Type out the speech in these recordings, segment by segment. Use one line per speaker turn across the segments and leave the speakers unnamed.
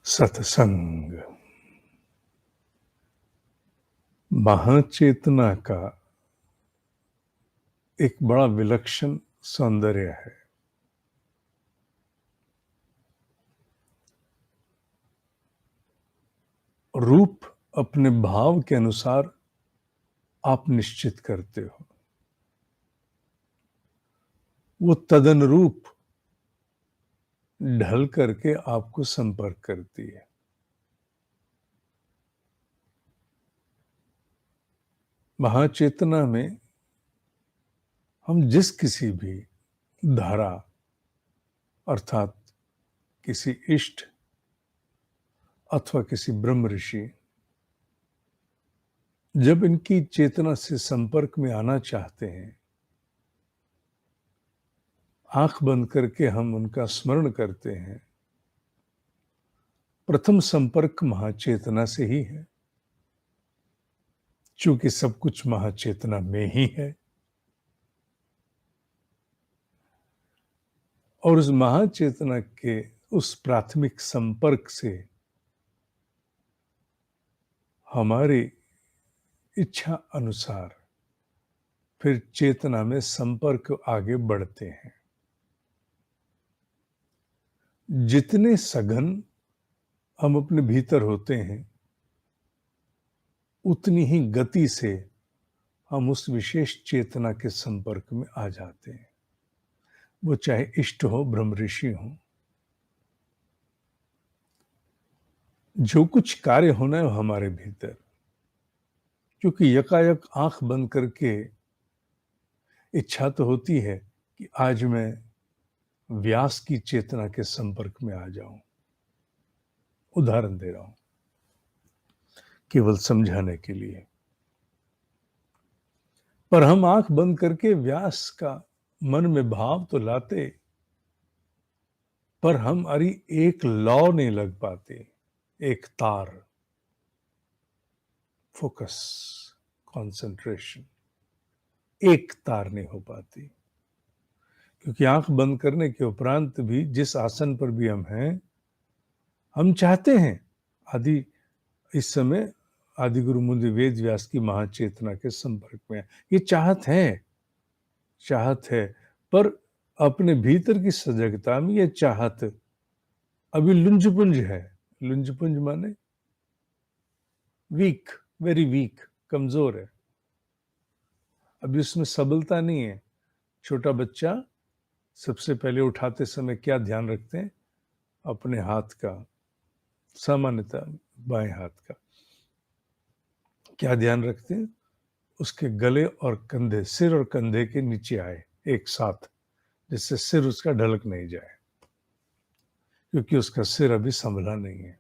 सत्संग महाचेतना का एक बड़ा विलक्षण सौंदर्य है। रूप अपने भाव के अनुसार आप निश्चित करते हो, वो तदनुरूप ढल करके आपको संपर्क करती है। महाचेतना में हम जिस किसी भी धारा अर्थात किसी इष्ट अथवा किसी ब्रह्म ऋषि जब इनकी चेतना से संपर्क में आना चाहते हैं, आंख बंद करके हम उनका स्मरण करते हैं। प्रथम संपर्क महाचेतना से ही है, चूंकि सब कुछ महाचेतना में ही है। और उस महाचेतना के उस प्राथमिक संपर्क से हमारी इच्छा अनुसार फिर चेतना में संपर्क आगे बढ़ते हैं। जितने सघन हम अपने भीतर होते हैं, उतनी ही गति से हम उस विशेष चेतना के संपर्क में आ जाते हैं, वो चाहे इष्ट हो, ब्रह्म ऋषि हो। जो कुछ कार्य होना है हमारे भीतर, क्योंकि यकायक आंख बंद करके इच्छा तो होती है कि आज मैं व्यास की चेतना के संपर्क में आ जाऊं। उदाहरण दे रहा हूं केवल समझाने के लिए। पर हम आंख बंद करके व्यास का मन में भाव तो लाते, पर हमारी एक लौ नहीं लग पाती, एक तार, फोकस, कंसंट्रेशन, एक तार नहीं हो पाती। क्योंकि आंख बंद करने के उपरांत भी जिस आसन पर भी हम हैं, हम चाहते हैं आदि इस समय आदि गुरु मुनि वेद व्यास की महाचेतना के संपर्क में। ये चाहत है, पर अपने भीतर की सजगता में ये चाहत अभी लुंजपुंज है। लुंजपुंज माने वीक, वेरी वीक, कमजोर है, अभी उसमें सबलता नहीं है। छोटा बच्चा सबसे पहले उठाते समय क्या ध्यान रखते हैं? अपने हाथ का, सामान्यतः बाएं हाथ का क्या ध्यान रखते हैं? उसके गले और कंधे, सिर और कंधे के नीचे आए एक साथ, जिससे सिर उसका ढलक नहीं जाए, क्योंकि उसका सिर अभी संभला नहीं है।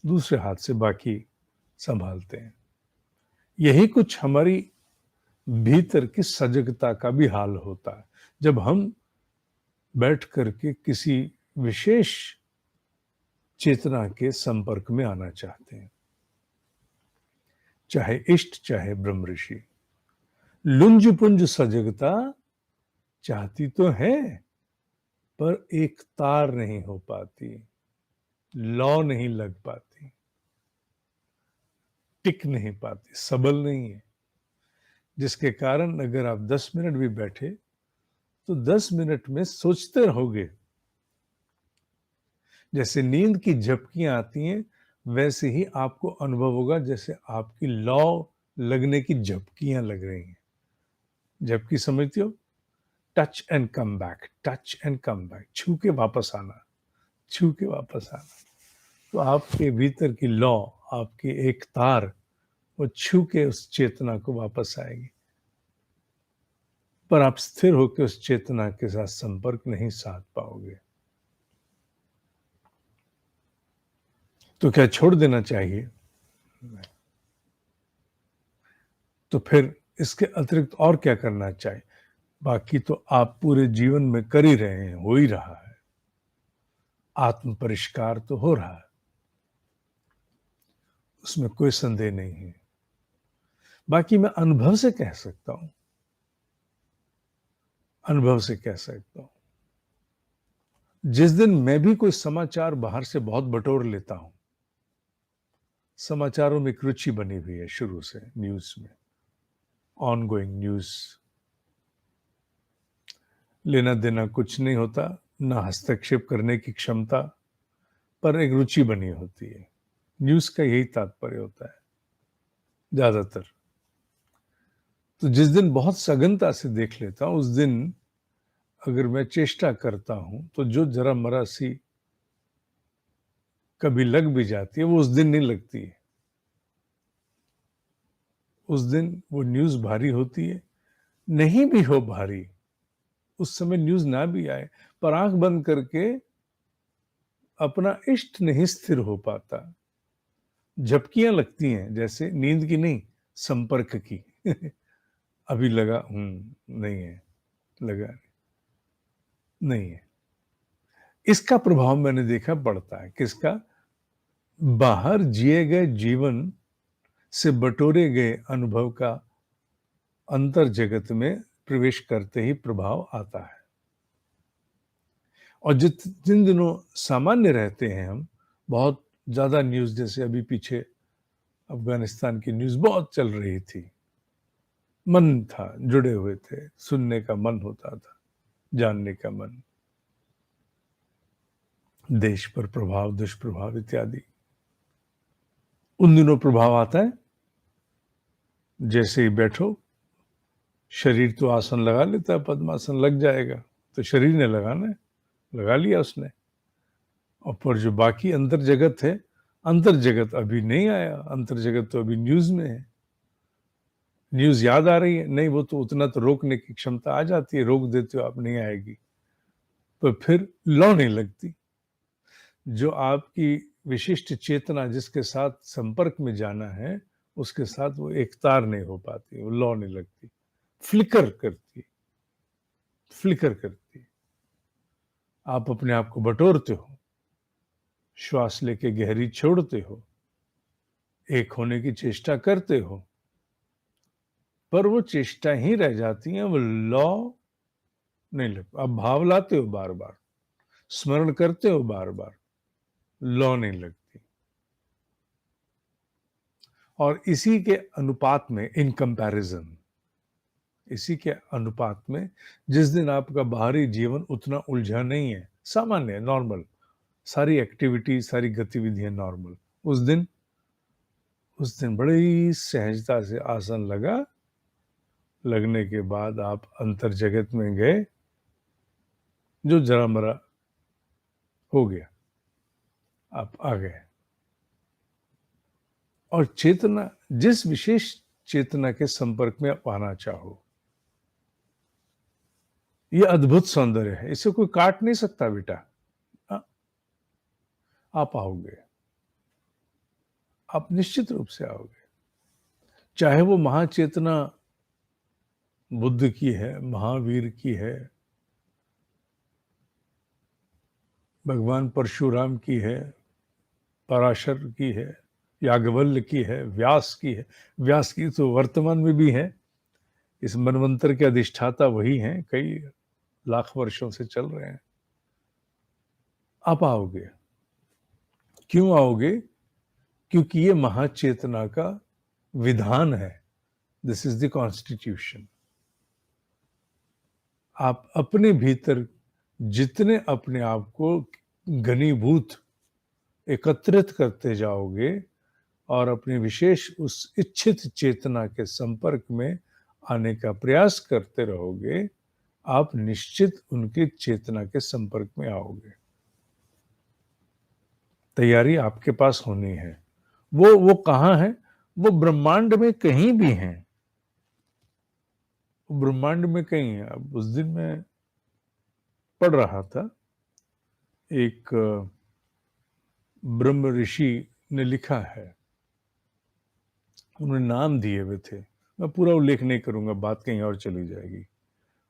दूसरे हाथ से बाकी संभालते हैं। यही कुछ हमारी भीतर की सजगता का भी हाल होता है, जब हम बैठ करके किसी विशेष चेतना के संपर्क में आना चाहते हैं, चाहे इष्ट चाहे ब्रह्म ऋषि। लुंज पुंज सजगता चाहती तो है, पर एक तार नहीं हो पाती, लौ नहीं लग पाती, टिक नहीं पाती, सबल नहीं है। जिसके कारण अगर आप 10 मिनट भी बैठे तो 10 मिनट में सोचते रहोगे। जैसे नींद की झपकियां आती हैं, वैसे ही आपको अनुभव होगा जैसे आपकी लौ लगने की झपकियां लग रही हैं। झपकी समझते हो? Touch and come back, touch and come back, छू के वापस आना, छू के वापस आना। तो आपके भीतर की लौ, आपकी एक तार, वो छू के उस चेतना को वापस आएगी। पर आप स्थिर होकर उस चेतना के साथ संपर्क नहीं साध पाओगे। तो क्या छोड़ देना चाहिए? तो फिर इसके अतिरिक्त और क्या करना चाहिए? बाकी तो आप पूरे जीवन में कर ही रहे हैं, हो ही रहा है। आत्म परिष्कार तो हो रहा है, उसमें कोई संदेह नहीं है। बाकी मैं अनुभव से कह सकता हूं, अनुभव से कह सकता हूं। जिस दिन मैं भी कोई समाचार बाहर से बहुत बटोर लेता हूं, समाचारों में एक रुचि बनी हुई है शुरू से, न्यूज में, ऑनगोइंग न्यूज, लेना देना कुछ नहीं होता, ना हस्तक्षेप करने की क्षमता, पर एक रुचि बनी होती है। न्यूज का यही तात्पर्य होता है ज्यादातर। तो जिस दिन बहुत सघनता से देख लेता हूं, उस दिन अगर मैं चेष्टा करता हूं तो जो जरा मरा सी कभी लग भी जाती है, वो उस दिन नहीं लगती है। उस दिन वो न्यूज भारी होती है, नहीं भी हो भारी, उस समय न्यूज ना भी आए, पर आंख बंद करके अपना इष्ट नहीं स्थिर हो पाता। झपकियां लगती हैं, जैसे नींद की नहीं, संपर्क की। अभी लगा, नहीं है, लगा नहीं है। इसका प्रभाव मैंने देखा पड़ता है। किसका? बाहर जिए गए जीवन से बटोरे गए अनुभव का अंतर जगत में प्रवेश करते ही प्रभाव आता है। और जिन दिनों सामान्य रहते हैं हम, बहुत ज्यादा न्यूज, जैसे अभी पीछे अफगानिस्तान की न्यूज बहुत चल रही थी, मन था, जुड़े हुए थे, सुनने का मन होता था, जानने का मन, देश पर प्रभाव, दुष्प्रभाव इत्यादि। उन दिनों प्रभाव आता है, जैसे ही बैठो, शरीर तो आसन लगा लेता है, पद्मासन लग जाएगा, तो शरीर ने लगाना है, लगा लिया उसने। और पर जो बाकी अंतर जगत है, अंतर जगत अभी नहीं आया, अंतर जगत तो अभी न्यूज में है। न्यूज याद आ रही है, नहीं, वो तो उतना तो रोकने की क्षमता आ जाती है, रोक देते हो आप, नहीं आएगी, पर फिर लौ नहीं लगती। जो आपकी विशिष्ट चेतना जिसके साथ संपर्क में जाना है, उसके साथ वो एक तार नहीं हो पाती, वो लौ नहीं लगती, फ्लिकर करती, फ्लिकर करती। आप अपने आप को बटोरते हो, श्वास लेके गहरी छोड़ते हो, एक होने की चेष्टा करते हो, पर वो चेष्टा ही रह जाती है, वो लौ नहीं लग। अब भाव लाते हो बार बार, स्मरण करते हो बार बार, लौ नहीं लगती। और इसी के अनुपात में, इन कंपैरिजन, इसी के अनुपात में, जिस दिन आपका बाहरी जीवन उतना उलझा नहीं है, सामान्य, नॉर्मल, सारी एक्टिविटी, सारी गतिविधियां नॉर्मल, उस दिन बड़ी सहजता से आसन लगा, लगने के बाद आप अंतर जगत में गए, जो जरा मरा हो गया, आप आ गए। और चेतना, जिस विशेष चेतना के संपर्क में आप आना चाहो, ये अद्भुत सौंदर्य है, इसे कोई काट नहीं सकता बेटा। आप आओगे, आप निश्चित रूप से आओगे। चाहे वो महाचेतना बुद्ध की है, महावीर की है, भगवान परशुराम की है, पराशर की है, याज्ञवल्क्य की है, व्यास की है। व्यास की तो वर्तमान में भी है, इस मनवंतर के अधिष्ठाता वही हैं, कई लाख वर्षों से चल रहे हैं। आप आओगे। क्यों आओगे? क्योंकि ये महाचेतना का विधान है, दिस इज द कॉन्स्टिट्यूशन। आप अपने भीतर जितने अपने आप को घनीभूत, एकत्रित करते जाओगे और अपनी विशेष उस इच्छित चेतना के संपर्क में आने का प्रयास करते रहोगे, आप निश्चित उनके चेतना के संपर्क में आओगे। तैयारी आपके पास होनी है। वो कहाँ है? वो ब्रह्मांड में कहीं भी है, ब्रह्मांड में कहीं है। अब उस दिन मैं पढ़ रहा था, एक ब्रह्म ऋषि ने लिखा है, उन्होंने नाम दिए हुए थे, मैं पूरा उल्लेख नहीं करूंगा, बात कहीं और चली जाएगी।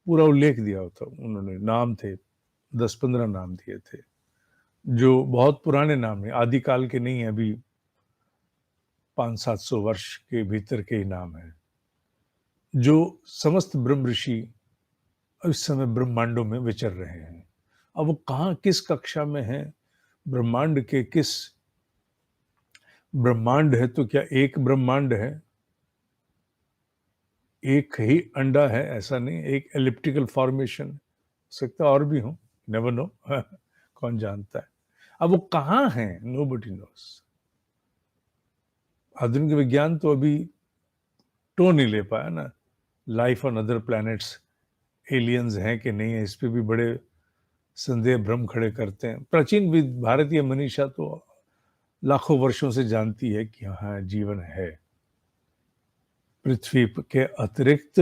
पूरा उल्लेख दिया था उन्होंने, नाम थे, 10-15 नाम दिए थे, जो बहुत पुराने नाम है, आदिकाल के नहीं है, अभी 500-700 वर्ष के भीतर के ही नाम है, जो समस्त ब्रह्म ऋषि इस समय ब्रह्मांडों में विचर रहे हैं। अब वो कहाँ किस कक्षा में है, ब्रह्मांड के किस ब्रह्मांड है, तो क्या एक ब्रह्मांड है, एक ही अंडा है ऐसा नहीं, एक एलिप्टिकल फॉर्मेशन हो सकता है और भी हो, नेवर नो कौन जानता है। अब वो कहाँ है, नोबडी नोस। आधुनिक विज्ञान तो अभी टो नहीं ले पाया ना, life on other planets, aliens हैं कि नहीं है, इस पे भी बड़े संदेह भ्रम खड़े करते हैं। प्राचीन भारतीय मनीषा तो लाखों वर्षों से जानती है कि हाँ जीवन है, पृथ्वी के अतिरिक्त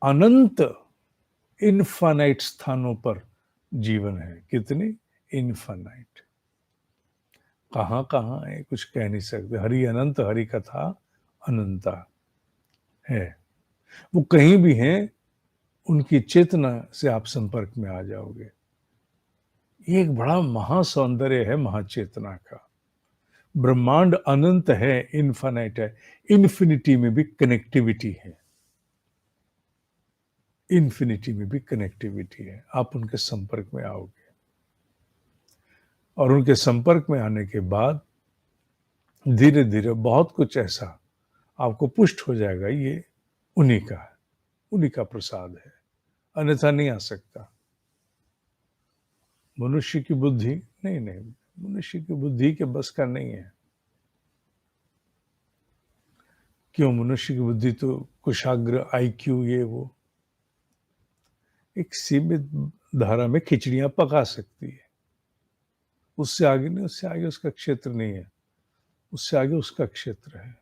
अनंत इनफाइनाइट स्थानों पर जीवन है। कितने इनफाइनाइट, कहाँ कहाँ है कुछ कह नहीं सकते। हरि अनंत, हरि कथा अनंता है, वो कहीं भी हैं, उनकी चेतना से आप संपर्क में आ जाओगे। ये एक बड़ा महासौंदर्य है महाचेतना का। ब्रह्मांड अनंत है, इनफाइनाइट है, इन्फिनिटी में भी कनेक्टिविटी है, इन्फिनिटी में भी कनेक्टिविटी है। आप उनके संपर्क में आओगे और उनके संपर्क में आने के बाद धीरे धीरे बहुत कुछ ऐसा आपको पुष्ट हो जाएगा, ये उन्हीं का है, उन्हीं का प्रसाद है, अन्यथा नहीं आ सकता। मनुष्य की बुद्धि नहीं, नहीं, मनुष्य की बुद्धि के बस का नहीं है। क्यों, मनुष्य की बुद्धि तो कुशाग्र, आईक्यू, ये वो एक सीमित धारा में खिचड़ियां पका सकती है, उससे आगे नहीं, उससे आगे उसका क्षेत्र नहीं है, उससे आगे उसका क्षेत्र है।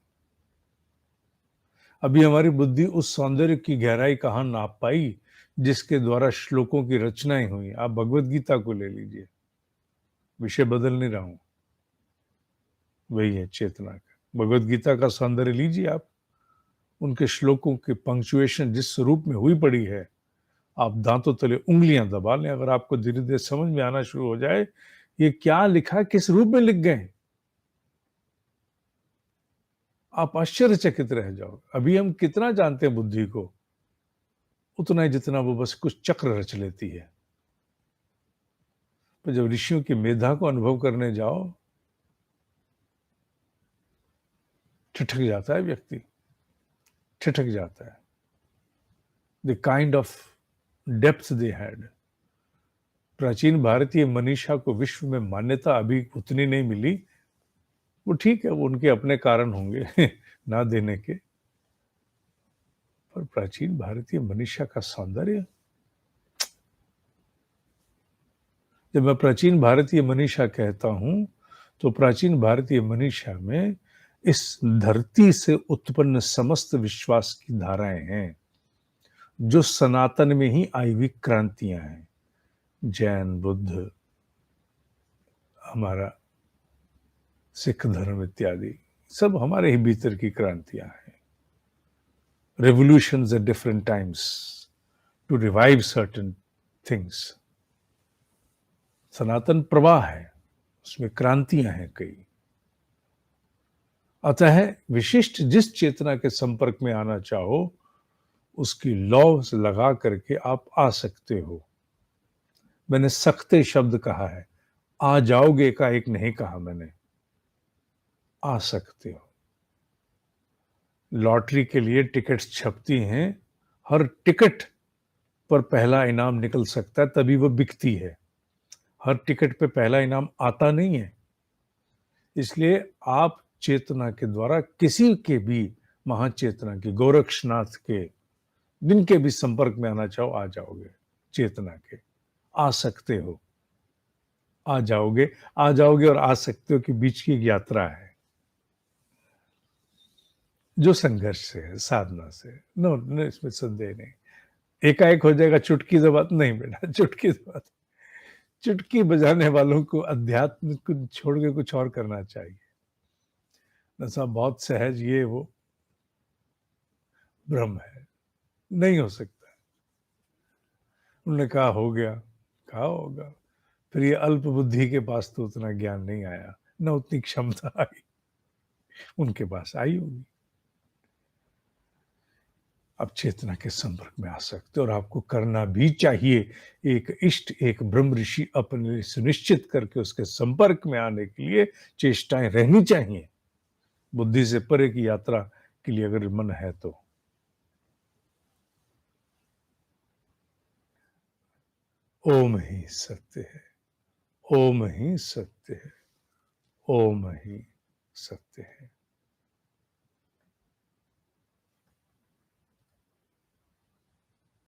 अभी हमारी बुद्धि उस सौंदर्य की गहराई कहाँ नाप पाई जिसके द्वारा श्लोकों की रचनाएं हुई। आप भगवत गीता को ले लीजिए, विषय बदल नहीं रहा हूं, वही है चेतना का। भगवत गीता का सौंदर्य लीजिए आप, उनके श्लोकों के पंक्चुएशन जिस स्वरूप में हुई पड़ी है, आप दांतों तले उंगलियां दबा लें। अगर आपको धीरे धीरे समझ में आना शुरू हो जाए ये क्या लिखा, किस रूप में लिख गए, आप आश्चर्यचकित रह जाओ। अभी हम कितना जानते हैं बुद्धि को, उतना ही जितना वो बस कुछ चक्र रच लेती है। पर जब ऋषियों की मेधा को अनुभव करने जाओ, ठिठक जाता है व्यक्ति, ठिठक जाता है। The kind of depth they had. प्राचीन भारतीय मनीषा को विश्व में मान्यता अभी उतनी नहीं मिली, वो ठीक है, वो उनके अपने कारण होंगे ना देने के, पर प्राचीन भारतीय मनीषा का सौंदर्य। जब मैं प्राचीन भारतीय मनीषा कहता हूं तो प्राचीन भारतीय मनीषा में इस धरती से उत्पन्न समस्त विश्वास की धाराएं हैं, जो सनातन में ही आई हुई क्रांतियां हैं। जैन, बुद्ध, हमारा सिख धर्म इत्यादि सब हमारे ही भीतर की क्रांतियां हैं। revolutions at different times to revive certain things. सनातन प्रवाह है, उसमें क्रांतियां हैं कई। अतः विशिष्ट जिस चेतना के संपर्क में आना चाहो उसकी लौ से लगा करके आप आ सकते हो। मैंने सख्ते शब्द कहा है, आ जाओगे का एक नहीं कहा मैंने, आ सकते हो। लॉटरी के लिए टिकट्स छपती हैं, हर टिकट पर पहला इनाम निकल सकता है, तभी वो बिकती है। हर टिकट पे पहला इनाम आता नहीं है। इसलिए आप चेतना के द्वारा किसी के भी, महाचेतना के, गोरक्षनाथ के, जिनके भी संपर्क में आना चाहो आ जाओगे। चेतना के आ सकते हो, आ जाओगे। आ जाओगे और आ सकते हो के बीच की एक यात्रा है जो संघर्ष से है, साधना से। नो नो, इसमें संदेह नहीं। एकाएक हो जाएगा चुटकी दबा, नहीं बेटा, चुटकी दबा, चुटकी बजाने वालों को अध्यात्म को छोड़ के कुछ और करना चाहिए। नशा बहुत सहज, ये वो भ्रम है, नहीं हो सकता। उन्होंने कहा हो गया, कहा होगा, फिर ये अल्प बुद्धि के पास तो उतना ज्ञान नहीं आया, न उतनी क्षमता आई, उनके पास आई होगी। आप चेतना के संपर्क में आ सकते हो, और आपको करना भी चाहिए। एक इष्ट, एक ब्रह्म ऋषि अपने लिए सुनिश्चित करके उसके संपर्क में आने के लिए चेष्टाएं रहनी चाहिए, बुद्धि से परे की यात्रा के लिए अगर मन है तो। ओम ही सत्य है, ओम ही सत्य है, ओम ही सत्य है।